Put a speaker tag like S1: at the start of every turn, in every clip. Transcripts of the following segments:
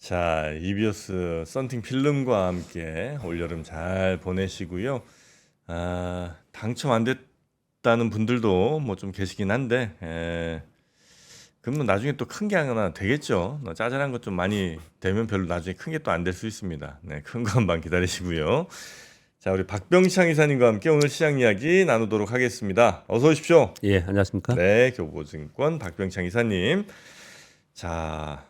S1: 자, 이비어스 썬팅 필름과 함께 올여름 잘 보내시고요. 당첨 안 됐다는 분들도 뭐 좀 계시긴 한데, 그럼 뭐 나중에 또 큰 게 하나 되겠죠. 짜잘한 것 좀 많이 되면 별로 나중에 큰 게 또 안 될 수 있습니다. 네, 큰 거 한번 기다리시고요. 자, 우리 박병창 이사님과 함께 오늘 시장 이야기 나누도록 하겠습니다. 어서 오십시오.
S2: 예, 안녕하십니까?
S1: 네, 교보증권 박병창 이사님. 자,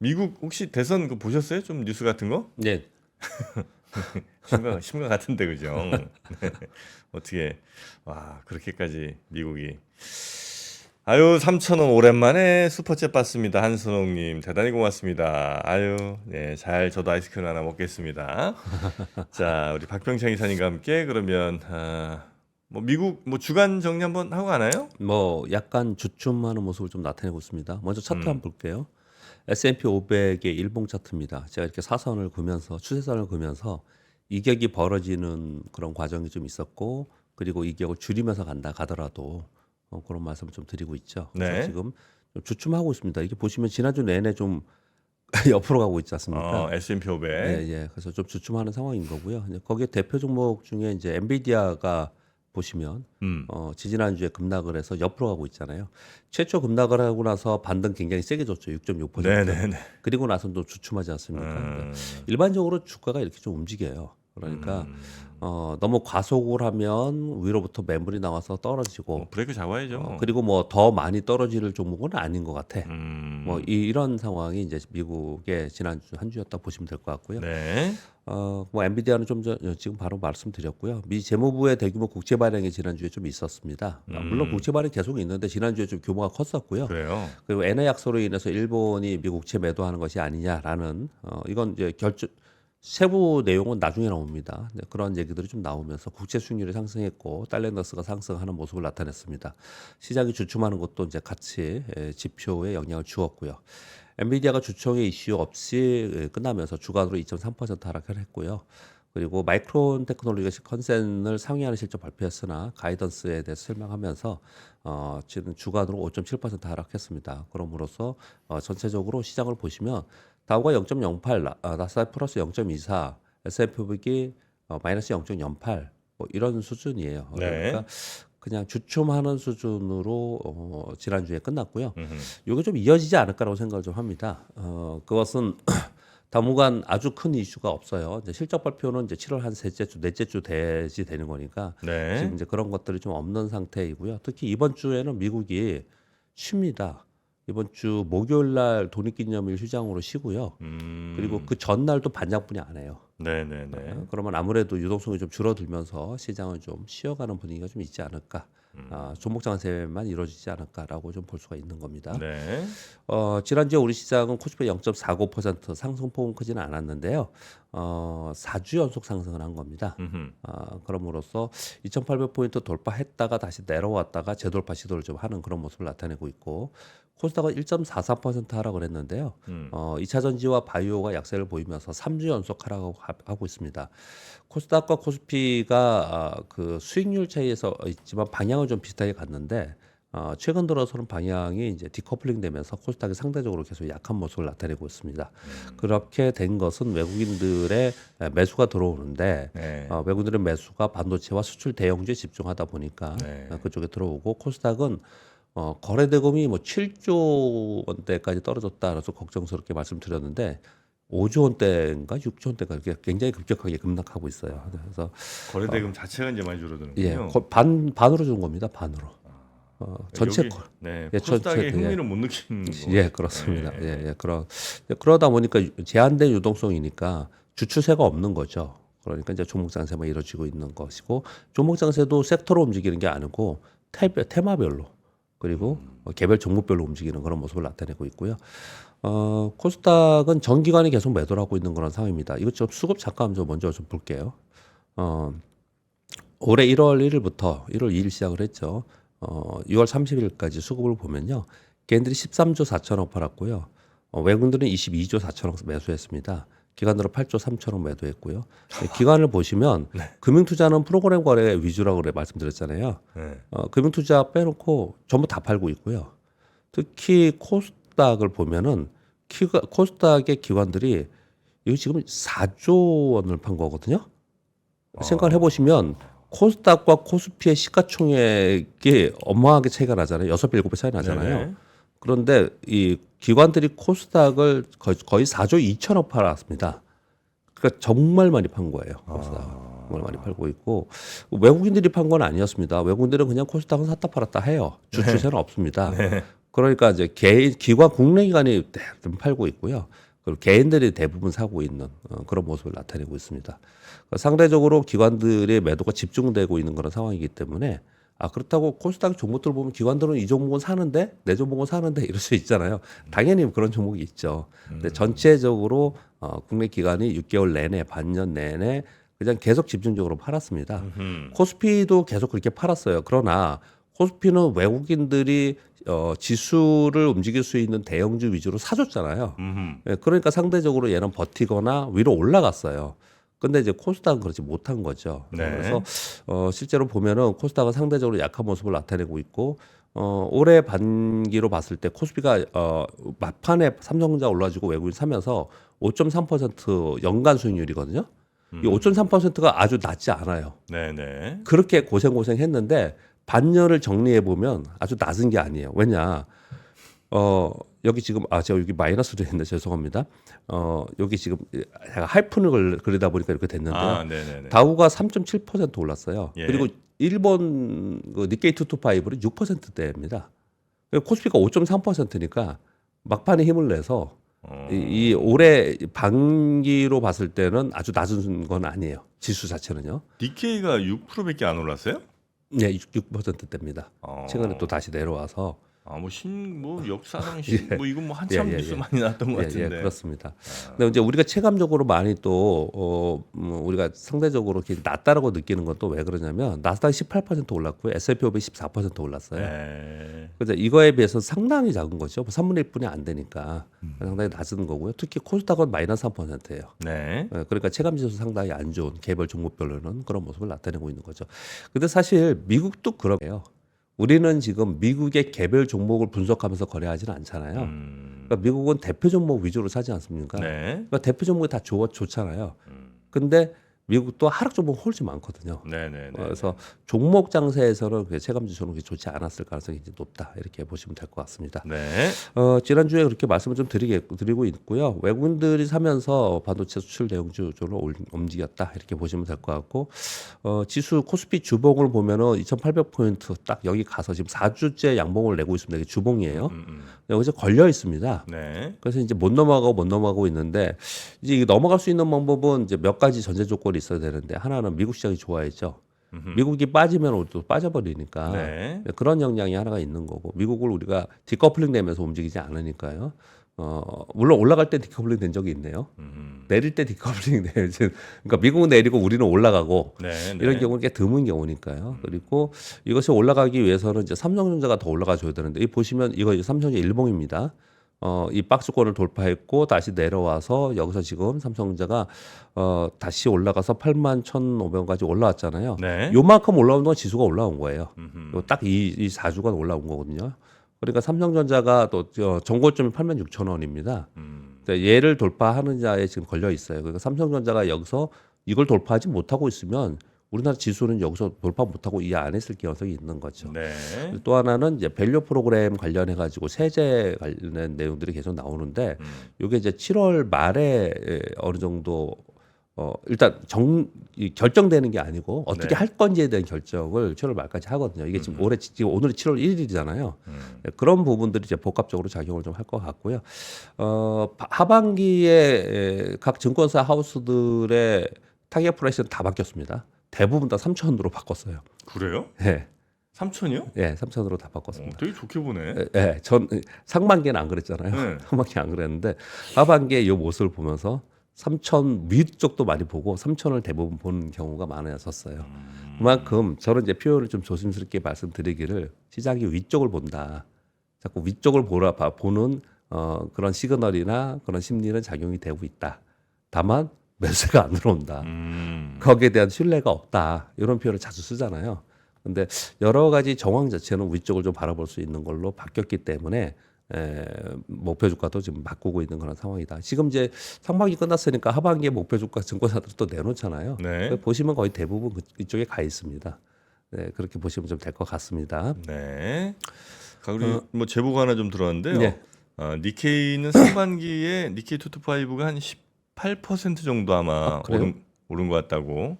S1: 미국 혹시 대선 그 보셨어요? 좀 뉴스 같은 거?
S2: 예,
S1: 심각 같은데 그죠? 네. 어떻게 와 그렇게까지 미국이 아유 3,000원 오랜만에 슈퍼챗 받습니다. 한선홍님 대단히 고맙습니다. 아유 네, 잘 저도 아이스크림 하나 먹겠습니다. 자 우리 박병창 이사님과 함께 그러면 뭐 미국 뭐 주간 정리 한번 하고 가나요?
S2: 뭐 약간 주춤하는 모습을 좀 나타내고 있습니다. 먼저 차트
S1: 음,
S2: 한번 볼게요. S&P 500의 일봉 차트입니다. 제가 이렇게 사선을 그으면서 추세선을 그으면서 이격이 벌어지는 그런 과정이 좀 있었고, 그리고 이격을 줄이면서 간다 가더라도 그런 말씀을 좀 드리고 있죠. 그래서
S1: 네.
S2: 지금 좀 주춤하고 있습니다. 이게 보시면 지난주 내내 좀 옆으로 가고 있지 않습니까?
S1: S&P
S2: 예,
S1: 500.
S2: 예. 그래서 좀 주춤하는 상황인 거고요. 이제 거기에 대표 종목 중에 이제 엔비디아가 보시면 지지난주에 급락을 해서 옆으로 가고 있잖아요. 최초 급락을 하고 나서 반등 굉장히 세게 줬죠. 6.6%.
S1: 네네네.
S2: 그리고 나서는 또 주춤하지 않습니까? 그러니까
S1: 음,
S2: 일반적으로 주가가 이렇게 좀 움직여요. 그러니까 너무 과속을 하면 위로부터 매물이 나와서 떨어지고
S1: 브레이크 잡아야죠.
S2: 그리고 뭐 더 많이 떨어질 종목은 아닌 것 같아. 뭐
S1: 음,
S2: 이런 상황이 이제 미국의 지난주 한 주였다 보시면 될 것 같고요.
S1: 네.
S2: 뭐 엔비디아는 좀 지금 바로 말씀드렸고요. 미 재무부의 대규모 국채 발행이 지난주에 좀 있었습니다. 물론 국채 발행 계속 있는데 지난주에 좀 규모가 컸었고요.
S1: 그래요.
S2: 그리고 엔화 약소로 인해서 일본이 미국 채 매도하는 것이 아니냐라는 이건 이제 세부 내용은 나중에 나옵니다. 네, 그런 얘기들이 좀 나오면서 국채 수익률이 상승했고 달러인더스가 상승하는 모습을 나타냈습니다. 시장이 주춤하는 것도 이제 같이 지표에 영향을 주었고요. 엔비디아가 주총의 이슈 없이 끝나면서 주가로 2.3% 하락을 했고요. 그리고 마이크론 테크놀로지가 컨센을 상회하는 실적 발표했으나 가이던스에 대해서 설명하면서 지금 주가로 5.7% 하락했습니다. 그럼으로써 전체적으로 시장을 보시면 다우가 0.08, 나스닥 플러스 0.24, S&P 500이 마이너스 0.08 뭐 이런 수준이에요.
S1: 네.
S2: 그러니까 그냥 주춤하는 수준으로 지난주에 끝났고요.
S1: 음흠.
S2: 이게 좀 이어지지 않을까라고 생각을 좀 합니다. 그것은 당분간 아주 큰 이슈가 없어요. 이제 실적 발표는 이제 7월 한 셋째 주, 넷째 주 돼지 되는 거니까
S1: 네.
S2: 지금 이제 그런 것들이 좀 없는 상태이고요. 특히 이번 주에는 미국이 쉽니다. 이번 주 목요일 날 독립기념일 휴장으로 쉬고요. 그리고 그 전날도 반장분이 안 해요.
S1: 네네네.
S2: 그러면 아무래도 유동성이 좀 줄어들면서 시장을 좀 쉬어가는 분위기가 좀 있지 않을까. 종목 장세만 이루어지지 않을까라고 좀 볼 수가 있는 겁니다.
S1: 네.
S2: 지난주에 우리 시장은 코스피 0.49% 상승폭은 크지는 않았는데요. 4주 연속 상승을 한 겁니다.
S1: 음흠.
S2: 그럼으로써 2,800포인트 돌파했다가 다시 내려왔다가 재돌파 시도를 좀 하는 그런 모습을 나타내고 있고 코스닥은 1.44% 하락을 했는데요. 2차 전지와 바이오가 약세를 보이면서 3주 연속 하락하고 있습니다. 코스닥과 코스피가 그 수익률 차이에서 있지만 방향은 좀 비슷하게 갔는데 최근 들어서는 방향이 이제 디커플링 되면서 코스닥이 상대적으로 계속 약한 모습을 나타내고 있습니다. 그렇게 된 것은 외국인들의 매수가 들어오는데
S1: 네.
S2: 외국인들의 매수가 반도체와 수출 대형주에 집중하다 보니까
S1: 네.
S2: 그쪽에 들어오고 코스닥은 거래 대금이 뭐 7조 원대까지 떨어졌다 그래서 걱정스럽게 말씀드렸는데 5조 원대인가 6조 원대가 이렇게 굉장히 급격하게 급락하고 있어요. 그래서
S1: 거래대금 자체가 이제 많이
S2: 예,
S1: 줄어드는군요.
S2: 반으로 준 겁니다. 반으로. 전체
S1: 여기 네.
S2: 예,
S1: 코스닥의
S2: 예.
S1: 흥미를 못 느끼는 거.
S2: 예, 그렇습니다.
S1: 네.
S2: 예, 예. 그러다 보니까 제한된 유동성이니까 주추세가 없는 거죠. 그러니까 이제 종목 장세만 이루어지고 있는 것이고 종목 장세도 섹터로 움직이는 게 아니고 테마별로 그리고 개별 종목별로 움직이는 그런 모습을 나타내고 있고요. 코스닥은 전기관이 계속 매도를 하고 있는 그런 상황입니다. 이것 좀 수급 잠깐 좀 먼저 좀 볼게요. 어, 올해 1월 1일부터 1월 2일 시작을 했죠. 6월 30일까지 수급을 보면요. 개인들이 13조 4천억 팔았고요. 외국인들은 22조 4천억 매수했습니다. 기관으로 8조 3천억 매도했고요. 기관을 보시면 금융투자는 프로그램 거래 위주라고 그래 말씀드렸잖아요.
S1: 네.
S2: 금융투자 빼놓고 전부 다 팔고 있고요. 특히 코스닥을 보면은 코스닥의 기관들이 이거 지금 4조 원을 판 거거든요. 생각을 해보시면 코스닥과 코스피의 시가총액이 어마어마하게 차이가 나잖아요. 6배, 7배 차이 나잖아요.
S1: 네네.
S2: 그런데 이 기관들이 코스닥을 거의 4조 2천억 팔았습니다. 그러니까 정말 많이 판 거예요. 코스닥. 정말 많이 팔고 있고 외국인들이 판 건 아니었습니다. 외국인들은 그냥 코스닥은 샀다 팔았다 해요. 주체는 없습니다. 그러니까 이제 국내 기관이 좀 팔고 있고요. 그리고 개인들이 대부분 사고 있는 그런 모습을 나타내고 있습니다. 그러니까 상대적으로 기관들의 매도가 집중되고 있는 그런 상황이기 때문에 그렇다고 코스닥 종목들 보면 기관들은 이 종목은 사는데 내 종목은 사는데 이럴 수 있잖아요. 당연히 그런 종목이 있죠. 근데 전체적으로 국내 기관이 6개월 내내 반년 내내 그냥 계속 집중적으로 팔았습니다. 코스피도 계속 그렇게 팔았어요. 그러나 코스피는 외국인들이 지수를 움직일 수 있는 대형주 위주로 사줬잖아요. 예, 그러니까 상대적으로 얘는 버티거나 위로 올라갔어요. 근데 이제 코스닥은 그렇지 못한 거죠.
S1: 네.
S2: 그래서 실제로 보면은 코스닥은 상대적으로 약한 모습을 나타내고 있고 올해 반기로 봤을 때 코스피가 막판에 삼성전자 올라가지고 외국인 사면서 5.3% 연간 수익률이거든요. 이 5.3%가 아주 낮지 않아요.
S1: 네네.
S2: 그렇게 고생했는데 반년을 정리해 보면 아주 낮은 게 아니에요. 왜냐? 여기 지금 제가 여기 마이너스도 했는데 죄송합니다. 여기 지금 제가 하이픈을 그리다 보니까 이렇게 됐는데요.
S1: 네네네.
S2: 다우가 3.7% 올랐어요.
S1: 예.
S2: 그리고 일본 그 니케이 225는 6%대입니다. 코스피가 5.3%니까 막판에 힘을 내서 이 올해 반기로 봤을 때는 아주 낮은 건 아니에요. 지수 자체는요.
S1: 니케이가 6%밖에 안 올랐어요?
S2: 네, 6%대입니다.
S1: 어.
S2: 최근에 또 다시 내려와서
S1: 뭐 역사상 뭐 이건 뭐
S2: 예,
S1: 한참
S2: 예,
S1: 뉴스
S2: 예.
S1: 많이 나왔던 것
S2: 예,
S1: 같은데.
S2: 그렇습니다. 근데 이제 우리가 체감적으로 많이 또 우리가 상대적으로 이렇게 낮다라고 느끼는 건 또 왜 그러냐면 나스닥이 18% 올랐고요, S&P 500이 14% 올랐어요.
S1: 네.
S2: 그래서 이거에 비해서 상당히 작은 거죠. 3분의 1뿐이 안 되니까 상당히 낮은 거고요. 특히 코스닥은 마이너스 3%예요.
S1: 네.
S2: 그러니까 체감지수 상당히 안 좋은 개별 종목별로는 그런 모습을 나타내고 있는 거죠. 근데 사실 미국도 그래요. 우리는 지금 미국의 개별 종목을 분석하면서 거래하지는 않잖아요. 그러니까 미국은 대표 종목 위주로 사지 않습니까?
S1: 네.
S2: 그러니까 대표 종목이 다 좋잖아요. 근데 미국도 하락 종목 홀지 많거든요.
S1: 네네.
S2: 그래서 종목 장세에서는 체감 지수는 그렇게 좋지 않았을 가능성이 이제 높다 이렇게 보시면 될 것 같습니다.
S1: 네.
S2: 지난주에 그렇게 말씀을 좀 드리고 있고요. 외국인들이 사면서 반도체 수출 대형주로 움직였다 이렇게 보시면 될 것 같고 지수 코스피 주봉을 보면은 2,800포인트 딱 여기 가서 지금 4주째 양봉을 내고 있습니다. 이게 주봉이에요. 여기서 걸려 있습니다.
S1: 네.
S2: 그래서 이제 못 넘어가고 있는데 이제 이게 넘어갈 수 있는 방법은 이제 몇 가지 전제 조건이 있어야 되는데 하나는 미국 시장이 좋아야죠. 미국이 빠지면 우리도 빠져버리니까
S1: 네.
S2: 그런 영향이 하나가 있는 거고 미국을 우리가 디커플링 되면서 움직이지 않으니까요. 물론 올라갈 때 디커플링 된 적이 있네요. 내릴 때 디커플링 돼요. 그러니까 미국은 내리고 우리는 올라가고
S1: 네.
S2: 이런 경우는 꽤 드문 경우니까요. 그리고 이것이 올라가기 위해서는 이제 삼성전자가 더 올라가 줘야 되는데 이 보시면 이거 이제 삼성전자 일봉입니다. 이 박스권을 돌파했고 다시 내려와서 여기서 지금 삼성전자가 다시 올라가서 81,500원까지 올라왔잖아요.
S1: 네.
S2: 요만큼 올라온 동안 지수가 올라온 거예요. 딱 이 4주간 올라온 거거든요. 그러니까 삼성전자가 또 정고점이 86,000원입니다. 얘를 돌파하는 자에 지금 걸려 있어요. 그러니까 삼성전자가 여기서 이걸 돌파하지 못하고 있으면 우리나라 지수는 여기서 돌파 못하고 이 안에 있을 가능성이 있는 거죠.
S1: 네.
S2: 또 하나는 이제 밸류 프로그램 관련해 가지고 세제 관련 내용들이 계속 나오는데 이게 이제 7월 말에 어느 정도 일단 결정되는 게 아니고 어떻게
S1: 네.
S2: 할 건지에 대한 결정을 7월 말까지 하거든요. 이게 지금 지금 오늘이 7월 1일이잖아요. 그런 부분들이 이제 복합적으로 작용을 좀 할 것 같고요. 하반기에 각 증권사 하우스들의 타겟 프라이스는 다 바뀌었습니다. 대부분 다 3,000으로 바꿨어요.
S1: 그래요?
S2: 네.
S1: 3천이요?
S2: 예, 3,000으로 다 바꿨습니다.
S1: 되게 좋게 보네.
S2: 예, 전 상반기는 안 그랬잖아요.
S1: 네.
S2: 상반기 안 그랬는데 하반기에 이 모습을 보면서 3,000 위쪽도 많이 보고 3,000을 대부분 보는 경우가 많아졌어요. 그만큼 저는 이제 표현을 좀 조심스럽게 말씀드리기를 시장이 위쪽을 본다. 자꾸 위쪽을 보는 그런 시그널이나 그런 심리는 작용이 되고 있다. 다만 매수가 안 들어온다. 거기에 대한 신뢰가 없다. 이런 표현을 자주 쓰잖아요. 근데 여러 가지 정황 자체는 위쪽을 좀 바라볼 수 있는 걸로 바뀌었기 때문에 목표 주가도 지금 바꾸고 있는 그런 상황이다. 지금 이제 상반기 끝났으니까 하반기에 목표 주가 증권사들 또 내놓잖아요.
S1: 네.
S2: 보시면 거의 대부분 이쪽에 가 있습니다. 네, 그렇게 보시면 좀 될 것 같습니다.
S1: 네. 우리 뭐 제보가 하나 좀 들어왔는데요.
S2: 네.
S1: 니케이는 상반기에 니케이 225가 한 18% 정도 아마
S2: 그래요?
S1: 오른 것 같다고.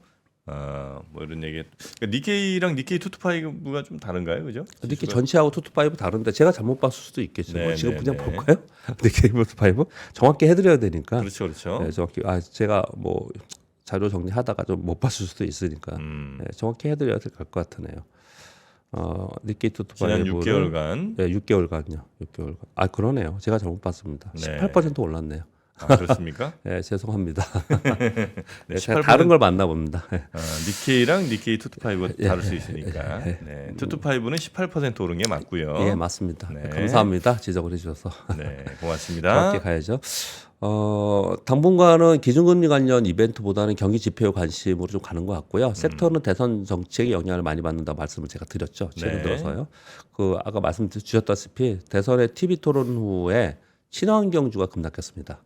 S1: 뭐 이런 얘기. 그러니까 니케이랑 니케이 225가 좀 다른가요, 그죠?
S2: 니케
S1: 지수가?
S2: 전체하고 투투파이브 다른데 제가 잘못 봤을 수도 있겠죠.
S1: 네,
S2: 뭐 지금
S1: 네,
S2: 그냥
S1: 네.
S2: 볼까요? 니케 투투파이브 정확히 해드려야 되니까.
S1: 그렇죠, 그렇죠.
S2: 네, 정확히 제가 뭐 자료 정리하다가 좀 못 봤을 수도 있으니까 네, 정확히 해드려야 될 것 같으네요. 니케이
S1: 지난
S2: 투투파이브는
S1: 6개월간.
S2: 네, 6개월간요. 6개월간. 그러네요. 제가 잘못 봤습니다.
S1: 네.
S2: 18% 올랐네요.
S1: 그렇습니까?
S2: 네, 죄송합니다.
S1: 네,
S2: 제가
S1: 18%
S2: 다른 걸 봤나 봅니다.
S1: 니케이랑 니케이 225가 다를 수 있으니까. 네. 225는 18% 오른 게 맞고요.
S2: 예, 맞습니다.
S1: 네.
S2: 감사합니다. 지적을 해주셔서.
S1: 네, 고맙습니다.
S2: 정확히 가야죠. 당분간은 기준금리 관련 이벤트보다는 경기 지표에 관심으로 좀 가는 것 같고요. 섹터는 대선 정책에 영향을 많이 받는다 말씀을 제가 드렸죠. 최근
S1: 네.
S2: 들어서요. 아까 말씀 주셨다시피 대선의 TV 토론 후에 친환경주가 급락했습니다.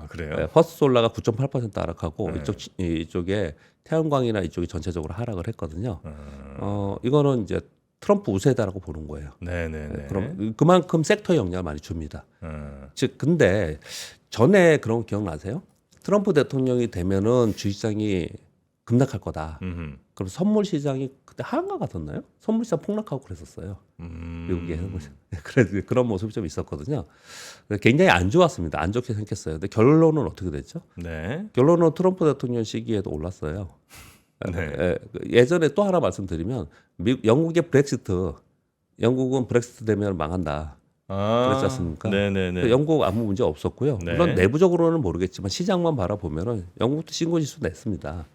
S1: 그래요?
S2: 네, 퍼스트솔라가 9.8% 하락하고 이쪽에 태양광이나 이쪽이 전체적으로 하락을 했거든요. 이거는 이제 트럼프 우세다라고 보는 거예요.
S1: 네네네.
S2: 그럼 그만큼 섹터에 영향을 많이 줍니다. 즉 근데 전에 그런 거 기억나세요? 트럼프 대통령이 되면은 주식시장이 급락할 거다. 그럼 선물 시장이 그때 하한가 같았나요? 선물 시장 폭락하고 그랬었어요. 미국에 그런 모습이 좀 있었거든요. 굉장히 안 좋았습니다. 안 좋게 생겼어요. 근데 결론은 어떻게 됐죠?
S1: 네.
S2: 결론은 트럼프 대통령 시기에도 올랐어요.
S1: 네.
S2: 예전에 또 하나 말씀드리면 영국의 브렉시트, 영국은 브렉시트 되면 망한다. 그렇지 않습니까?
S1: 네네네.
S2: 영국 아무 문제 없었고요.
S1: 네.
S2: 물론 내부적으로는 모르겠지만 시장만 바라보면은 영국도 신고지수 냈습니다.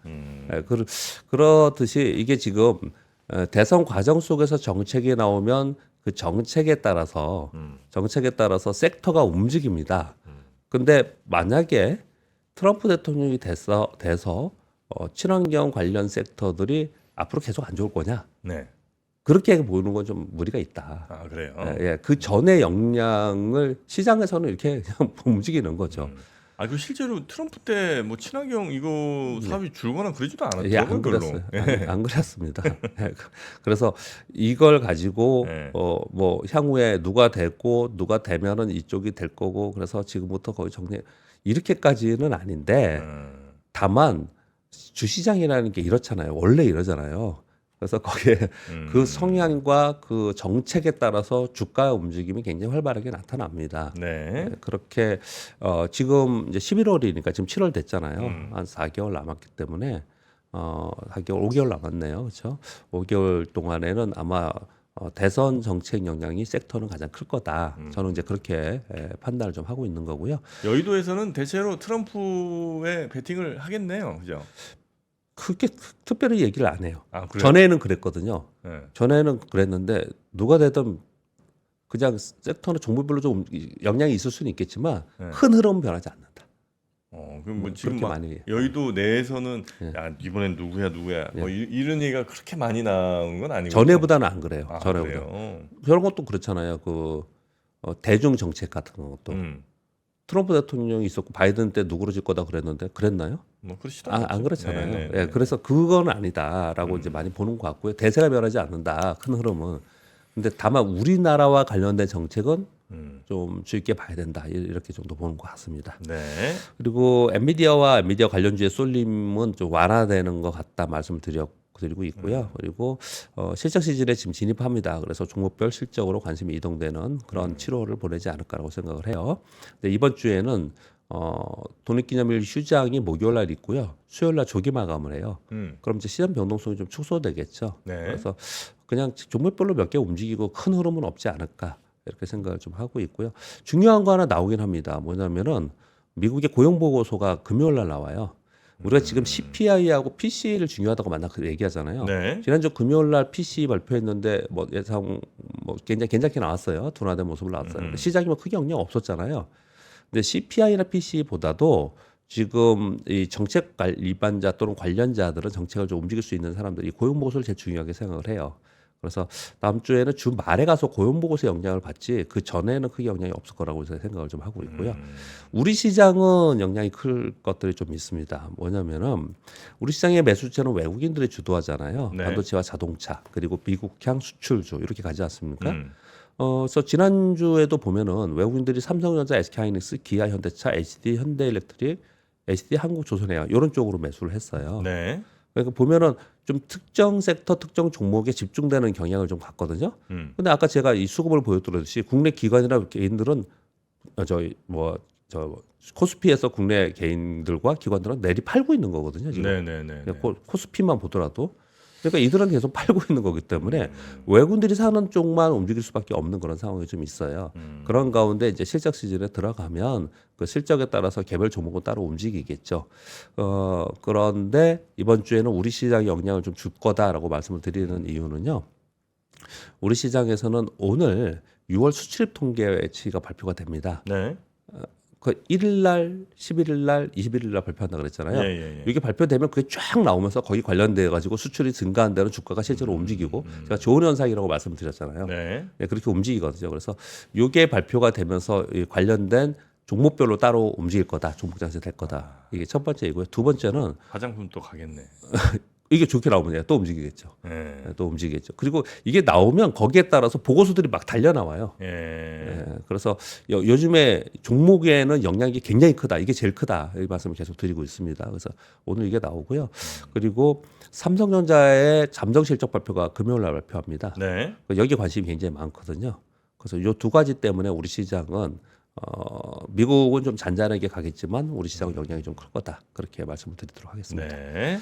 S2: 그렇듯이 이게 지금 대선 과정 속에서 정책이 나오면 그 정책에 따라서 섹터가 움직입니다. 근데 만약에 트럼프 대통령이 돼서 친환경 관련 섹터들이 앞으로 계속 안 좋을 거냐?
S1: 네.
S2: 그렇게 보이는 건 좀 무리가 있다.
S1: 그래요.
S2: 그 전의 역량을 시장에서는 이렇게 그냥 움직이는 거죠.
S1: 그 실제로 트럼프 때 뭐 친환경 이거 사업이 줄거나 그러지도 않았죠.
S2: 안
S1: 별로.
S2: 그랬어요. 안 그랬습니다. 그래서 이걸 가지고 뭐 향후에 누가 되고 누가 되면은 이쪽이 될 거고 그래서 지금부터 거의 정리 이렇게까지는 아닌데 다만 주시장이라는 게 이렇잖아요. 원래 이러잖아요. 그래서 거기에 그 성향과 그 정책에 따라서 주가 움직임이 굉장히 활발하게 나타납니다.
S1: 네.
S2: 그렇게 지금 이제 11월이니까 지금 7월 됐잖아요. 한 4개월 남았기 때문에 4개월, 5개월 남았네요. 그렇죠? 5개월 동안에는 아마 대선 정책 영향이 섹터는 가장 클 거다. 저는 이제 그렇게 판단을 좀 하고 있는 거고요.
S1: 여의도에서는 대체로 트럼프에 베팅을 하겠네요. 그죠?
S2: 크게 특별히 얘기를 안 해요.
S1: 그래요?
S2: 전에는 그랬거든요.
S1: 네.
S2: 전에는 그랬는데 누가 되든 그냥 섹터는 종목별로 좀 영향이 있을 수는 있겠지만 큰 흐름은 변하지 않는다.
S1: 그럼 뭐 지금
S2: 그렇게
S1: 막
S2: 많이
S1: 여의도 내에서는 야 이번엔 누구야 뭐 이런 얘기가 그렇게 많이 나온 건 아니고
S2: 전에보다는 안 그래요. 전에보다.
S1: 그래요?
S2: 저런 것도 그렇잖아요. 대중 정책 같은 것도 트럼프 대통령이 있었고 바이든 때 누구로 질 거다 그랬는데 그랬나요?
S1: 뭐 그렇지도
S2: 안 그렇잖아요.
S1: 네.
S2: 예, 그래서 그건 아니다라고 이제 많이 보는 것 같고요. 대세가 변하지 않는다. 큰 흐름은. 근데 다만 우리나라와 관련된 정책은 좀 주의 깊게 봐야 된다. 이렇게 정도 보는 것 같습니다.
S1: 네.
S2: 그리고 엔비디아와 엔비디아 관련주의 쏠림은 좀 완화되는 것 같다 말씀을 드리고 있고요. 그리고 실적 시즌에 지금 진입합니다. 그래서 종목별 실적으로 관심이 이동되는 그런 7월을 보내지 않을까라고 생각을 해요. 근데 이번 주에는 독립기념일 휴장이 목요일 날 있고요. 수요일 날 조기 마감을 해요. 그럼 이제 시장 변동성이 좀 축소되겠죠.
S1: 네.
S2: 그래서 그냥 종목별로 몇 개 움직이고 큰 흐름은 없지 않을까 이렇게 생각을 좀 하고 있고요. 중요한 거 하나 나오긴 합니다. 뭐냐면은 미국의 고용 보고서가 금요일 날 나와요. 우리가 지금 CPI하고 PC를 중요하다고 얘기하잖아요.
S1: 네.
S2: 지난주 금요일 날 PC 발표했는데 뭐 예상 뭐 굉장히 괜찮게 나왔어요. 둔화된 모습을 나왔어요. 시장이 뭐 크게 영향 없었잖아요. 근데 CPI나 PC보다도 지금 이 정책 일반자 또는 관련자들은 정책을 좀 움직일 수 있는 사람들이 고용 보고서를 제일 중요하게 생각을 해요. 그래서 다음 주에는 주 말에 가서 고용 보고서 영향을 받지 그 전에는 크게 영향이 없을 거라고 저는 생각을 좀 하고 있고요. 우리 시장은 영향이 클 것들이 좀 있습니다. 뭐냐면은 우리 시장의 매수세는 외국인들이 주도하잖아요.
S1: 네.
S2: 반도체와 자동차 그리고 미국향 수출주 이렇게 가지 않습니까?
S1: 음.
S2: 그래서 지난주에도 보면은 외국인들이 삼성전자, SK하이닉스, 기아, 현대차, HD, 현대일렉트릭, HD 한국조선해양 이런 쪽으로 매수를 했어요.
S1: 네.
S2: 그러니까 보면은 좀 특정 섹터, 특정 종목에 집중되는 경향을 좀 갖거든요.
S1: 음.
S2: 근데 아까 제가 이 수급을 보여드렸듯이 국내 기관이나 개인들은 저희 저 코스피에서 국내 개인들과 기관들은 내리 팔고 있는 거거든요. 지금
S1: 네네네.
S2: 코스피만 보더라도 그러니까 이들은 계속 팔고 있는 거기 때문에 외국인들이 사는 쪽만 움직일 수밖에 없는 그런 상황이 좀 있어요. 그런 가운데 이제 실적 시즌에 들어가면 그 실적에 따라서 개별 종목은 따로 움직이겠죠. 그런데 이번 주에는 우리 시장에 영향을 좀 줄 거다라고 말씀을 드리는 이유는요. 우리 시장에서는 오늘 6월 수출입 통계치가 발표가 됩니다.
S1: 네.
S2: 그 1일 날, 11일 날, 21일 날 발표한다 그랬잖아요.
S1: 예.
S2: 이게 발표되면 그게 쫙 나오면서 거기 관련돼 가지고 수출이 증가한 대로 주가가 실제로 움직이고 제가 좋은 현상이라고 말씀드렸잖아요.
S1: 네.
S2: 예, 그렇게 움직이거든요. 그래서 이게 발표가 되면서 이 관련된 종목별로 따로 움직일 거다. 종목 장세 될 거다. 이게 첫 번째이고요. 두 번째는
S1: 화장품 또 가겠네.
S2: 이게 좋게 나오면 또 움직이겠죠.
S1: 예.
S2: 또 움직이겠죠. 그리고 이게 나오면 거기에 따라서 보고서들이 막 달려 나와요.
S1: 예.
S2: 그래서 요즘에 종목에는 영향이 굉장히 크다. 이게 제일 크다. 이 말씀을 계속 드리고 있습니다. 그래서 오늘 이게 나오고요. 그리고 삼성전자의 잠정 실적 발표가 금요일 날 발표합니다.
S1: 네.
S2: 여기 관심이 굉장히 많거든요. 그래서 이 두 가지 때문에 우리 시장은 미국은 좀 잔잔하게 가겠지만 우리 시장은 영향이 좀 클 거다. 그렇게 말씀을 드리도록 하겠습니다.
S1: 네.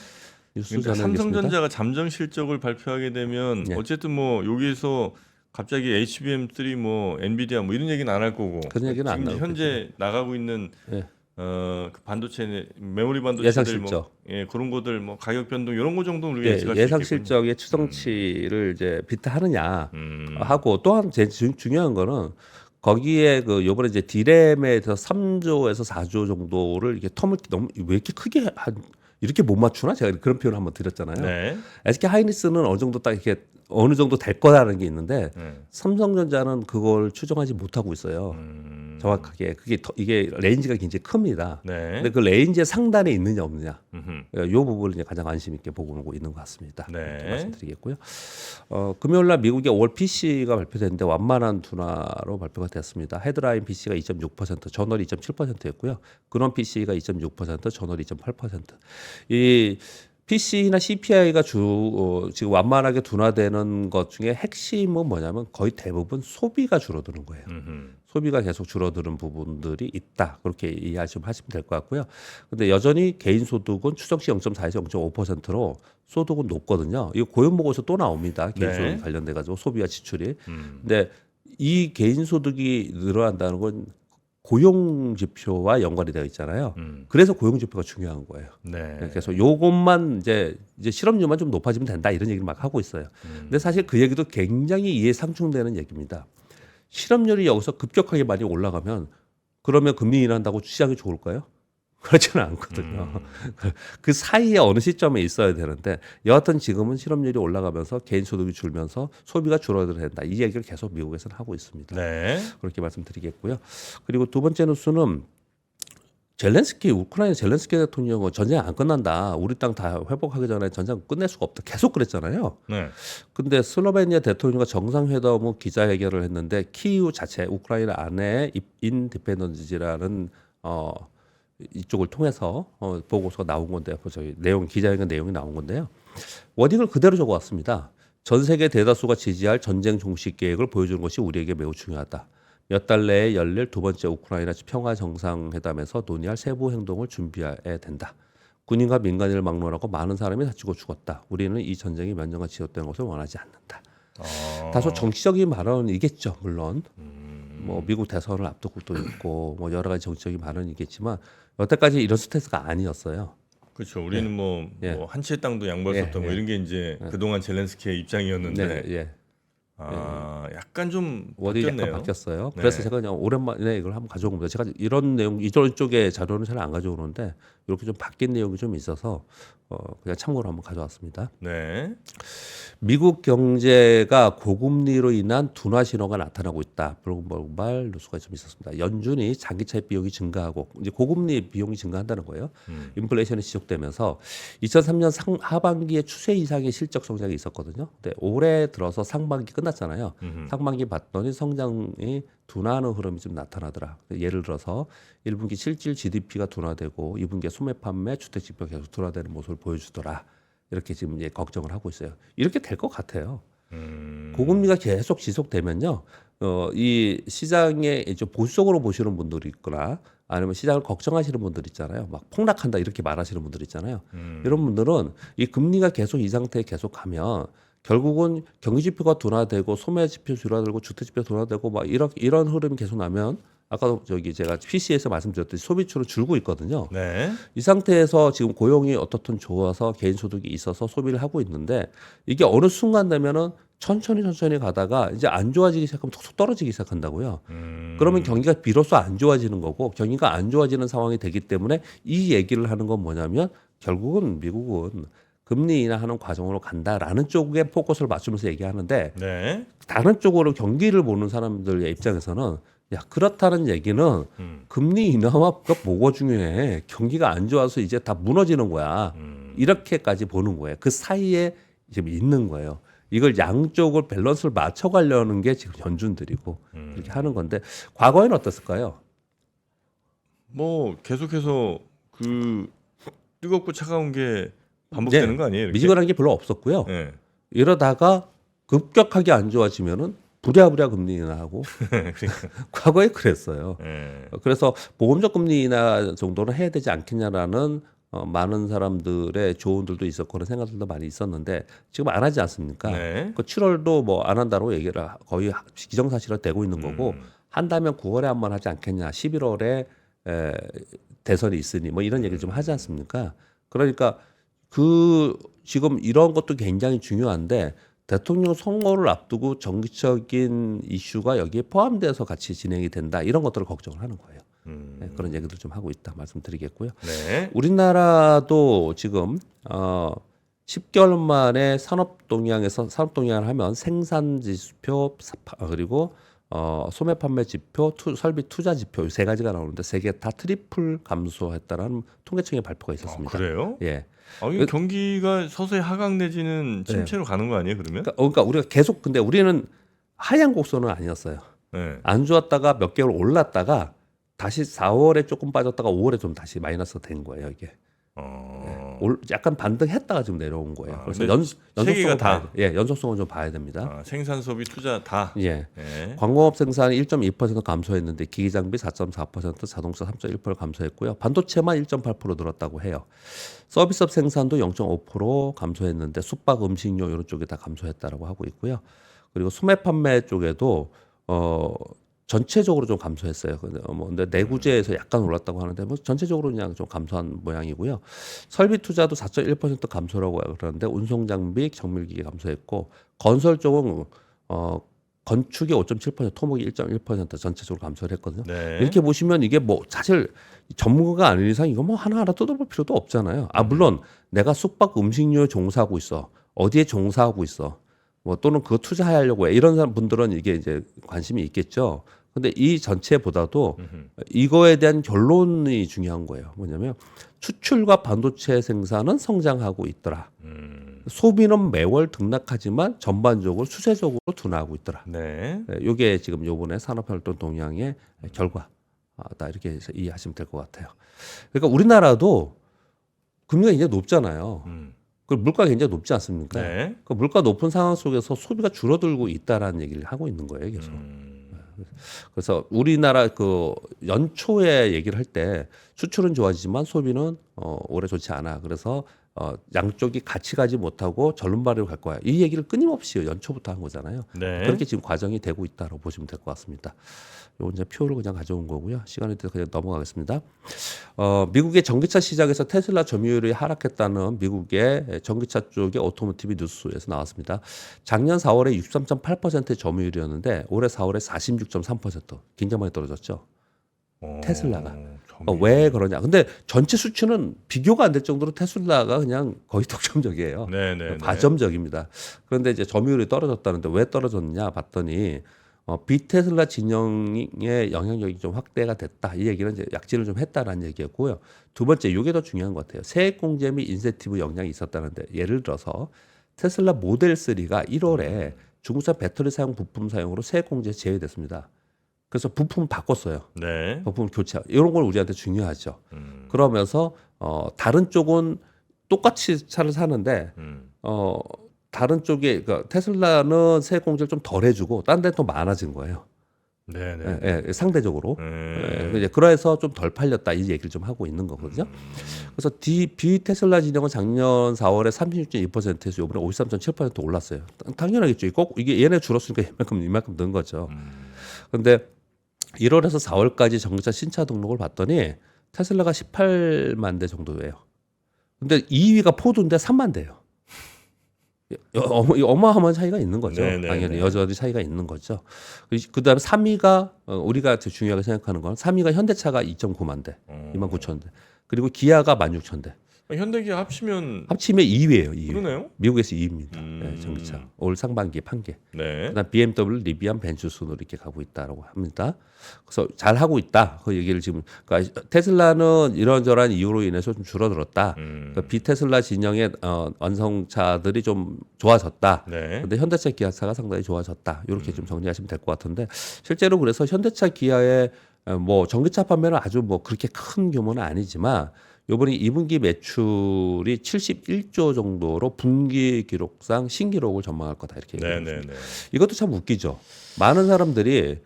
S2: 뉴스
S1: 그러니까
S2: 전해드리겠습니다.
S1: 삼성전자가 잠정 실적을 발표하게 되면
S2: 네.
S1: 어쨌든 뭐 여기서 갑자기 HBM3 뭐 엔비디아 뭐 이런 얘기는 안 할 거고
S2: 그런 얘기는 안
S1: 지금
S2: 나오겠죠.
S1: 현재 나가고 있는
S2: 예.
S1: 그 반도체 메모리
S2: 예상
S1: 반도체들 뭐
S2: 실적.
S1: 그런 거들 뭐 가격 변동 이런 거 정도는 우리가
S2: 예,
S1: 예측할 수
S2: 예상
S1: 있겠군요.
S2: 실적의 추정치를 이제 비트하느냐
S1: 음.
S2: 하고 또한 제일 중요한 거는 거기에 그 요번에 이제 디램에 대해서 3조에서 4조 정도를 이게 텀을 너무 왜 이렇게 크게 이렇게 못 맞추나? 제가 그런 표현을 한번 드렸잖아요.
S1: 네.
S2: SK 하이닉스는 어느 정도 딱 이렇게 어느 정도 될 거라는 게 있는데
S1: 네.
S2: 삼성전자는 그걸 추정하지 못하고 있어요. 정확하게 이게 레인지가 굉장히 큽니다.
S1: 네.
S2: 근데 그 레인지의 상단에 있느냐 없느냐
S1: 음흠.
S2: 이 부분을 이제 가장 관심 있게 보고 있는 것 같습니다.
S1: 네.
S2: 이렇게 말씀드리겠고요. 금요일 날 미국의 월 PC가 발표됐는데 완만한 둔화로 발표가 됐습니다. 헤드라인 PC가 2.6%, 저널이 2.7%였고요. 근원 PC가 2.6%, 저널이 2.8%. 이 PC나 CPI가 지금 완만하게 둔화되는 것 중에 핵심은 뭐냐면 거의 대부분 소비가 줄어드는 거예요.
S1: 음흠.
S2: 소비가 계속 줄어드는 부분들이 있다. 그렇게 이해하시면 될 것 같고요. 근데 여전히 개인 소득은 추정치 0.4에서 0.5%로 소득은 높거든요. 이거 고용 보고서 또 나옵니다. 개인
S1: 네.
S2: 소득 관련돼 가지고 소비와 지출이. 근데 이 개인 소득이 늘어난다는 건 고용 지표와 연관이 되어 있잖아요. 그래서 고용 지표가 중요한 거예요.
S1: 네.
S2: 그래서 요것만 이제 실업률만 좀 높아지면 된다 이런 얘기를 막 하고 있어요. 근데 사실 그 얘기도 굉장히 이해 상충되는 얘기입니다. 실업률이 여기서 급격하게 많이 올라가면 그러면 금리 인하한다고 시장이 좋을까요? 그렇지는 않거든요. 그 사이에 어느 시점에 있어야 되는데 여하튼 지금은 실업률이 올라가면서 개인 소득이 줄면서 소비가 줄어들어야 된다. 이 얘기를 계속 미국에서는 하고 있습니다.
S1: 네.
S2: 그렇게 말씀드리겠고요. 그리고 두 번째 뉴스는 우크라이나 젤렌스키 대통령은 전쟁 안 끝난다. 우리 땅 다 회복하기 전에 전쟁 끝낼 수가 없다. 계속 그랬잖아요.
S1: 네.
S2: 근데 슬로베니아 대통령과 정상회담 후 기자회견을 했는데 키이우 자체 우크라이나 안에 인디펜던지라는 이쪽을 통해서 보고서가 나온 건데 저희 기자회견 내용이 나온 건데요. 워딩을 그대로 적어왔습니다. 전 세계 대다수가 지지할 전쟁 종식 계획을 보여주는 것이 우리에게 매우 중요하다. 몇 달 내에 열릴 두 번째 우크라이나 평화 정상회담에서 논의할 세부 행동을 준비해야 된다. 군인과 민간인을 막론하고 많은 사람이 다치고 죽었다. 우리는 이 전쟁이 몇 년간 지속되는 것을 원하지 않는다. 다소 정치적인 발언이겠죠, 물론. 뭐 미국 대선을 앞두고 또 있고 뭐 여러 가지 정치적인 발언이겠지만 여태까지 이런 스탠스가 아니었어요.
S1: 그렇죠. 우리는 뭐 한 채 땅도 양보할 수 없다. 뭐 이런 게 이제 그동안 젤렌스키의 입장이었는데.
S2: 네.
S1: 약간 좀
S2: 워딩이
S1: 바뀌었네요.
S2: 약간 바뀌었어요.
S1: 네.
S2: 그래서 제가 그냥 오랜만에 이걸 한번 가져온 겁니다. 제가 이런 내용 이쪽에 자료는 잘 안 가져오는데 이렇게 좀 바뀐 내용이 좀 있어서 그냥 참고로 한번 가져왔습니다.
S1: 네.
S2: 미국 경제가 고금리로 인한 둔화 신호가 나타나고 있다. 블룸버그발 뉴스가 좀 있었습니다. 연준이 장기 차입 비용이 증가하고 이제 고금리 비용이 증가한다는 거예요. 인플레이션이 지속되면서 2003년 하반기에 추세 이상의 실적 성장이 있었거든요. 근데 올해 들어서 상반기 끝났잖아요. 상반기 봤더니 성장이 둔화하는 흐름이 좀 나타나더라. 예를 들어서 1분기 실질 GDP가 둔화되고 2분기에 소매 판매, 주택 지표 계속 둔화되는 모습을 보여주더라. 이렇게 지금 이제 걱정을 하고 있어요. 이렇게 될 것 같아요. 고금리가 계속 지속되면요, 이 시장에 좀 보수적으로 보시는 분들이 있거나 아니면 시장을 걱정하시는 분들 있잖아요. 막 폭락한다 이렇게 말하시는 분들 있잖아요. 이런 분들은 이 금리가 계속 이 상태에 계속 가면 결국은 경기 지표가 둔화되고 소매 지표 둔화되고 주택 지표 둔화되고 막 이런 흐름이 계속 나면 아까도 저기 제가 PC에서 말씀드렸듯이 소비출은 줄고 있거든요.
S1: 네.
S2: 이 상태에서 지금 고용이 어떻든 좋아서 개인 소득이 있어서 소비를 하고 있는데 이게 어느 순간 되면은 천천히 가다가 이제 안 좋아지기 시작하면 툭툭 떨어지기 시작한다고요. 그러면 경기가 비로소 안 좋아지는 거고 경기가 안 좋아지는 상황이 되기 때문에 이 얘기를 하는 건 뭐냐면 결국은 미국은 금리 인하하는 과정으로 간다라는 쪽에 포커스를 맞추면서 얘기하는데
S1: 네.
S2: 다른 쪽으로 경기를 보는 사람들의 입장에서는 야 그렇다는 얘기는 금리 인하가 뭐가 중요해 경기가 안 좋아서 이제 다 무너지는 거야 이렇게까지 보는 거예요. 그 사이에 지금 있는 거예요. 이걸 양쪽을 밸런스를 맞춰가려는 게 지금 연준들이고 이렇게 하는 건데 과거에는 어땠을까요?
S1: 뭐 계속해서 그 뜨겁고 차가운 게 반복되는
S2: 네.
S1: 거 아니에요? 이렇게?
S2: 미지근한 게 별로 없었고요.
S1: 네.
S2: 이러다가 급격하게 안 좋아지면은 부랴부랴 금리 인하하고
S1: 그러니까.
S2: 과거에 그랬어요.
S1: 네.
S2: 그래서 보험적 금리 인하 정도는 해야 되지 않겠냐라는 많은 사람들의 조언들도 있었고 그런 생각들도 많이 있었는데 지금 안 하지 않습니까?
S1: 네.
S2: 그 7월도 뭐 안 한다고 얘기를 거의 기정사실화 되고 있는 거고 한다면 9월에 한 번 하지 않겠냐, 11월에 대선이 있으니 뭐 이런 얘기를 좀 하지 않습니까? 그러니까 그 지금 이런 것도 굉장히 중요한데 대통령 선거를 앞두고 정기적인 이슈가 여기에 포함돼서 같이 진행이 된다 이런 것들을 걱정을 하는 거예요. 네, 그런 얘기들 좀 하고 있다 말씀드리겠고요.
S1: 네.
S2: 우리나라도 지금 10개월 만에 산업 동향을 하면 생산 지표 그리고 소매 판매 지표, 설비 투자 지표 이 세 가지가 나오는데 세 개 다 트리플 감소했다라는 통계청의 발표가 있었습니다.
S1: 그래요?
S2: 예.
S1: 이게 경기가 서서히 하강 내지는 침체로 가는 거 아니에요? 그러면?
S2: 그러니까 우리가 계속 근데 우리는 하향 곡선은 아니었어요.
S1: 네.
S2: 안 좋았다가 몇 개월 올랐다가 다시 4월에 조금 빠졌다가 5월에 좀 다시 마이너스가 된 거예요, 이게. 약간 반등했다가 지금 내려온 거예요. 그래서
S1: 세 개가
S2: 연속성을
S1: 다.
S2: 연속성을 좀 봐야 됩니다.
S1: 생산, 소비, 투자 다.
S2: 예.
S1: 네.
S2: 광공업 생산이 1.2% 감소했는데 기기 장비 4.4%, 자동차 3.1% 감소했고요. 반도체만 1.8% 늘었다고 해요. 서비스업 생산도 0.5% 감소했는데 숙박, 음식료 이런 쪽이 다 감소했다라고 하고 있고요. 그리고 소매 판매 쪽에도 전체적으로 좀 감소했어요. 근데 내구재에서 약간 올랐다고 하는데 뭐 전체적으로 그냥 좀 감소한 모양이고요. 설비 투자도 4.1% 감소라고 그러는데 운송 장비, 정밀기계 감소했고 건설 쪽은 건축이 5.7%, 토목이 1.1% 전체적으로 감소를 했거든요.
S1: 네.
S2: 이렇게 보시면 이게 뭐 사실 전문가가 아닌 이상 이거 뭐 하나하나 뜯어볼 필요도 없잖아요. 물론 내가 숙박 음식료에 종사하고 있어. 어디에 종사하고 있어. 뭐 또는 그거 투자하려고 해. 이런 분들은 이게 이제 관심이 있겠죠. 근데 이 전체보다도 이거에 대한 결론이 중요한 거예요. 뭐냐면 수출과 반도체 생산은 성장하고 있더라. 소비는 매월 등락하지만 전반적으로 수세적으로 둔화하고 있더라.
S1: 네.
S2: 이게 지금 요번에 산업활동 동향의 결과다 이렇게 해서 이해하시면 될 것 같아요. 그러니까 우리나라도 금리가 굉장히 높잖아요. 그 물가가 굉장히 높지 않습니까?
S1: 네.
S2: 그 물가 높은 상황 속에서 소비가 줄어들고 있다라는 얘기를 하고 있는 거예요, 계속. 그래서 우리나라 그 연초에 얘기를 할 때 수출은 좋아지지만 소비는 올해 좋지 않아. 그래서 양쪽이 같이 가지 못하고 절름발이로 갈 거야. 이 얘기를 끊임없이 연초부터 한 거잖아요.
S1: 네.
S2: 그렇게 지금 과정이 되고 있다고 보시면 될 것 같습니다. 요건 이제 표를 그냥 가져온 거고요. 시간이 돼서 그냥 넘어가겠습니다. 미국의 전기차 시장에서 테슬라 점유율이 하락했다는 미국의 전기차 쪽의 오토모티브 뉴스에서 나왔습니다. 작년 4월에 63.8%의 점유율이었는데 올해 4월에 46.3% 굉장히 많이 떨어졌죠. 테슬라가. 왜 그러냐? 근데 전체 수치는 비교가 안 될 정도로 테슬라가 그냥 거의 독점적이에요.
S1: 네네.
S2: 과점적입니다. 그런데 이제 점유율이 떨어졌다는데 왜 떨어졌냐 봤더니 비테슬라 진영의 영향력이 좀 확대가 됐다. 이 얘기는 이제 약진을 좀 했다라는 얘기였고요. 두 번째, 이게 더 중요한 것 같아요. 세액 공제 및 인센티브 영향이 있었다는데 예를 들어서 테슬라 모델 3가 1월에 중국산 배터리 사용 부품 사용으로 세액 공제 제외됐습니다. 그래서 부품 바꿨어요.
S1: 네.
S2: 부품 교체 이런 걸 우리한테 중요하죠. 그러면서 다른 쪽은 똑같이 차를 사는데 다른 쪽에 그러니까 테슬라는 세액 공제를 좀 덜 해주고 딴 데는 더 많아진 거예요.
S1: 네네.
S2: 예, 상대적으로. 이제 그래서 좀 덜 팔렸다 이 얘기를 좀 하고 있는 거거든요. 그래서 비테슬라 진영은 작년 4월에 36.2%에서 이번에 53.7% 올랐어요. 당연하겠죠. 꼭 이게 얘네 줄었으니까 이만큼 는 거죠. 그런데 1월에서 4월까지 전기차 신차 등록을 봤더니 테슬라가 18만 대 정도예요. 근데 2위가 포드인데 3만 대예요. 어마어마한 차이가 있는 거죠.
S1: 네네네.
S2: 당연히 여전히 차이가 있는 거죠. 그다음에 3위가 우리가 중요하게 생각하는 건 3위가 현대차가 2.9만 대, 2만 9천 대. 그리고 기아가 16,000대.
S1: 현대기아 합치면
S2: 합치면 2위예요. 2위.
S1: 그러네요.
S2: 미국에서 2위입니다. 전기차. 올 상반기에 판게.
S1: 네.
S2: 그다음 BMW, 리비안, 벤츠 순으로 이렇게 가고 있다라고 합니다. 그래서 잘 하고 있다. 그 얘기를 지금 그러니까 테슬라는 이런저런 이유로 인해서 좀 줄어들었다. 그러니까 비테슬라 진영의 완성차들이 좀 좋아졌다.
S1: 네.
S2: 근데 현대차, 기아차가 상당히 좋아졌다. 이렇게 좀 정리하시면 될 것 같은데 실제로 그래서 현대차, 기아의 뭐 전기차 판매는 아주 뭐 그렇게 큰 규모는 아니지만 이번에 2분기 매출이 71조 정도로 분기 기록상 신기록을 전망할 거다 이렇게 얘기합니다.
S1: 네네네.
S2: 이것도 참 웃기죠. 많은 사람들이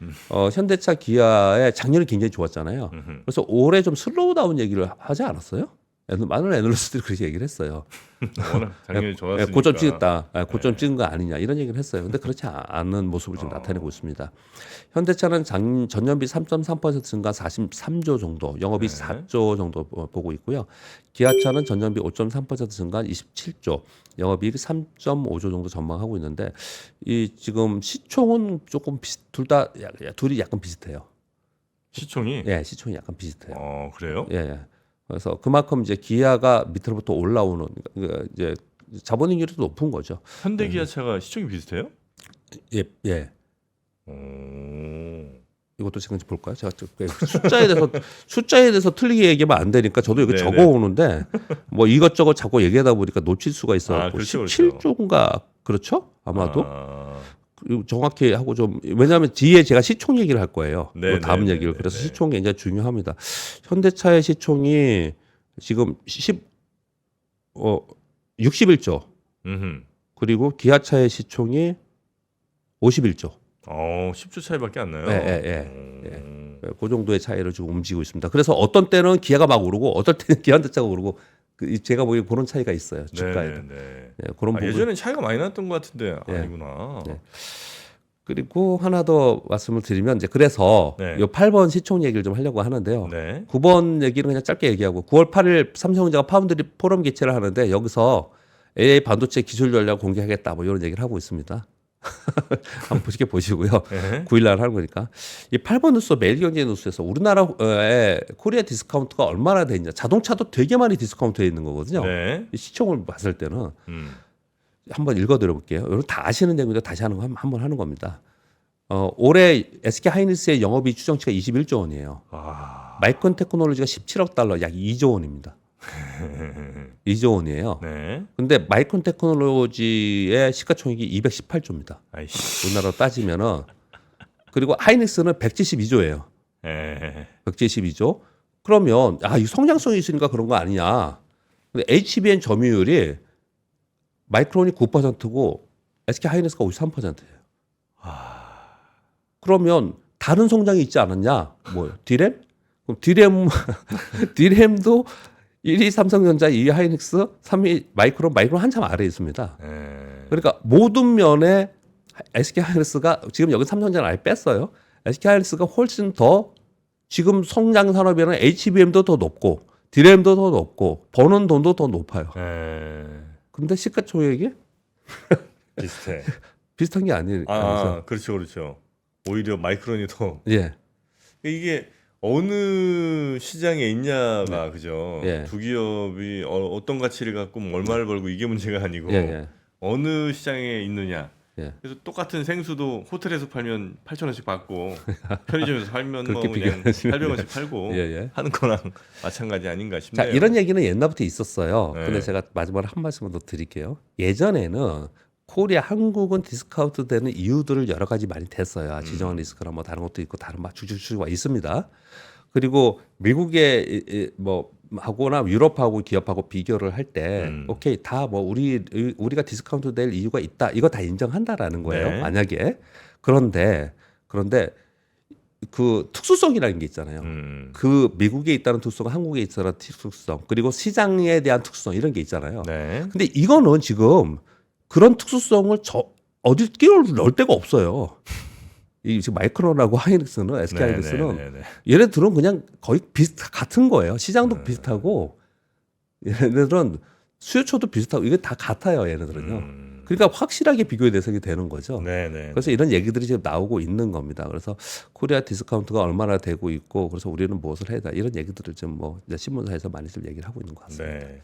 S2: 현대차, 기아의 작년이 굉장히 좋았잖아요. 그래서 올해 좀 슬로우다운 얘기를 하지 않았어요? 많은 애널리스트들이 그렇게 얘기를 했어요.
S1: 워낙 작년이 좋았으니까.
S2: 고점 찍었다. 고점 찍은 거 아니냐 이런 얘기를 했어요. 근데 그렇지 않은 모습을 지금 나타내고 있습니다. 현대차는 전년비 3.3% 증가 43조 정도, 영업이 4조 정도 보고 있고요. 기아차는 전년비 5.3% 증가 27조, 영업이익 3.5조 정도 전망하고 있는데 이 지금 시총은 조금 둘이 약간 비슷해요.
S1: 시총이.
S2: 예, 시총이 약간 비슷해요.
S1: 그래요?
S2: 예. 그래서 그만큼 이제 기아가 밑으로부터 올라오는 그러니까 이제 자본익률이 더 높은 거죠.
S1: 현대기아차가 시총이 비슷해요?
S2: 예, 예.
S1: 오.
S2: 이것도 지금 볼까요? 제가 숫자에 대해서 틀리게 얘기하면 안 되니까 저도 이거
S1: 네네.
S2: 적어 오는데 뭐 이것저것 자꾸 얘기하다 보니까 놓칠 수가 있어갖고
S1: 그렇죠,
S2: 17조인가 그렇죠? 아마도
S1: 아.
S2: 그리고 정확히 하고 좀 왜냐하면 뒤에 제가 시총 얘기를 할 거예요.
S1: 네,
S2: 다음
S1: 네,
S2: 얘기를
S1: 네,
S2: 그래서
S1: 네.
S2: 시총이 굉장히 중요합니다. 현대차의 시총이 지금 61조
S1: 음흠.
S2: 그리고 기아차의 시총이 51조.
S1: 10조 차이밖에 안 나요.
S2: 그 정도의 차이를 지금 움직이고 있습니다. 그래서 어떤 때는 기아가 막 오르고 어떨 때는 현대차가 오르고 제가 보기에 그런 차이가 있어요. 주가에도.
S1: 네.
S2: 그런 부분.
S1: 예전엔 차이가 많이 났던 것 같은데
S2: 네.
S1: 아니구나.
S2: 네. 그리고 하나 더 말씀을 드리면 이제 그래서
S1: 네.
S2: 요 8번 시총 얘기를 좀 하려고 하는데요.
S1: 네.
S2: 9번 얘기는 그냥 짧게 얘기하고 9월 8일 삼성전자가 파운드리 포럼 개최를 하는데 여기서 AI 반도체 기술 전략 공개하겠다 뭐 이런 얘기를 하고 있습니다. 한번 보시게 보시고요.
S1: 네.
S2: 9일날 하는 거니까. 이 8번 뉴스 매일경제 뉴스에서 우리나라의 코리아 디스카운트가 얼마나 돼 있냐. 자동차도 되게 많이 디스카운트돼 있는 거거든요.
S1: 네.
S2: 이 시총을 봤을 때는 한번 읽어드려 볼게요. 여러분 다 아시는 내용인데 다시 하는 거 한번 하는 겁니다. 올해 SK 하이닉스의 영업이익 추정치가 21조 원이에요. 마이크론 테크놀로지가 17억 달러, 약 2조 원입니다. 2조 원이에요.
S1: 네.
S2: 근데 마이크론 테크놀로지의 시가총액이 218조입니다.
S1: 아이씨.
S2: 우리나라로 따지면은 그리고 하이닉스는 172조예요.
S1: 네.
S2: 172조. 그러면 이 성장성이 있으니까 그런 거 아니냐. 근데 HBM 점유율이 마이크론이 9%고 SK 하이닉스가 53%예요. 그러면 다른 성장이 있지 않았냐? 뭐 디램? 그럼 디램도 1위 삼성전자, 2위 하이닉스, 3위 마이크론 한참 아래에 있습니다.
S1: 네.
S2: 그러니까 모든 면에 SK 하이닉스가 지금 여기 삼성전자는 아예 뺐어요. SK 하이닉스가 훨씬 더 지금 성장 산업에는 HBM도 더 높고 디램도 더 높고 버는 돈도 더 높아요.
S1: 네.
S2: 근데 시가총액이
S1: 비슷해.
S2: 비슷한 게 아니에요.
S1: 그렇죠. 오히려 마이크론이 더
S2: 예.
S1: 이게 어느 시장에 있냐가 그죠.
S2: 예.
S1: 두 기업이 어떤 가치를 갖고 뭐 얼마를 벌고 이게 문제가 아니고
S2: 예, 예.
S1: 어느 시장에 있느냐.
S2: 예.
S1: 그래서 똑같은 생수도 호텔에서 팔면 8,000원씩 받고 편의점에서 팔면 뭐
S2: 그렇게
S1: 그냥
S2: 비교하시면
S1: 800원씩 팔고
S2: 예, 예.
S1: 하는 거랑 마찬가지 아닌가
S2: 자,
S1: 싶네요.
S2: 이런 얘기는 옛날부터 있었어요.
S1: 네.
S2: 근데 제가 마지막으로 한 말씀만 더 드릴게요. 예전에는 코리아 한국은 디스카운트 되는 이유들을 여러 가지 많이 됐어요. 지정학 리스크나 뭐 다른 것도 있고 다른 막 주주가 있습니다. 그리고 미국의 뭐 하고나 유럽하고 기업하고 비교를 할 때 오케이 다 뭐 우리가 디스카운트 될 이유가 있다. 이거 다 인정한다라는 거예요.
S1: 네.
S2: 만약에 그런데 그 특수성이라는 게 있잖아요. 그 미국에 있다는 특수성, 한국에 있다는 특수성, 그리고 시장에 대한 특수성 이런 게 있잖아요.
S1: 네.
S2: 근데 이거는 지금 그런 특수성을 어디 끼워 넣을 데가 없어요. 이 지금 마이크론하고 하이닉스는 SK 하이닉스는
S1: 네.
S2: 얘네들은 그냥 거의 같은 거예요. 시장도 비슷하고 얘네들은 수요처도 비슷하고 이게 다 같아요. 얘네들은요. 그러니까 확실하게 비교의 대상이 되는 거죠.
S1: 네.
S2: 그래서 이런 얘기들이 지금 나오고 있는 겁니다. 그래서 코리아 디스카운트가 얼마나 되고 있고 그래서 우리는 무엇을 해야 돼 이런 얘기들을 지금 뭐 이제 신문사에서 많이들 얘기를 하고 있는 것 같습니다.
S1: 네.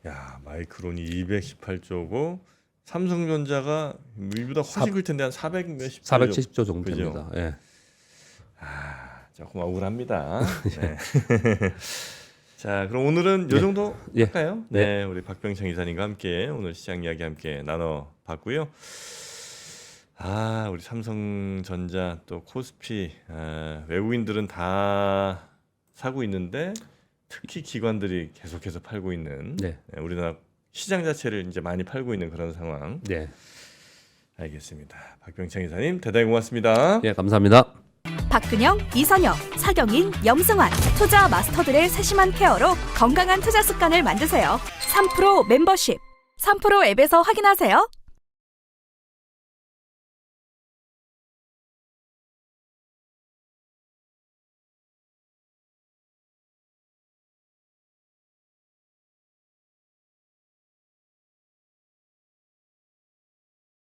S1: 야, 마이크론이 218조고 삼성전자가 이보다 훨씬 클 텐데 한 400 몇십
S2: 470조 정도
S1: 그죠?
S2: 됩니다. 예.
S1: 조금 억울합니다. 네. 자, 그럼 오늘은 이 정도
S2: 예.
S1: 할까요? 네, 우리 박병창 이사님과 함께 오늘 시장 이야기 함께 나눠봤고요. 우리 삼성전자 또 코스피 외국인들은 다 사고 있는데 특히 기관들이 계속해서 팔고 있는
S2: 네.
S1: 우리나라 시장 자체를 이제 많이 팔고 있는 그런 상황.
S2: 네.
S1: 알겠습니다. 박병창 이사님 대단히 고맙습니다.
S2: 예, 감사합니다.
S3: 박근영, 이선영, 사경인, 염승환 투자 마스터들의 세심한 케어로 건강한 투자 습관을 만드세요. 3프로 멤버십 3프로 앱에서 확인하세요.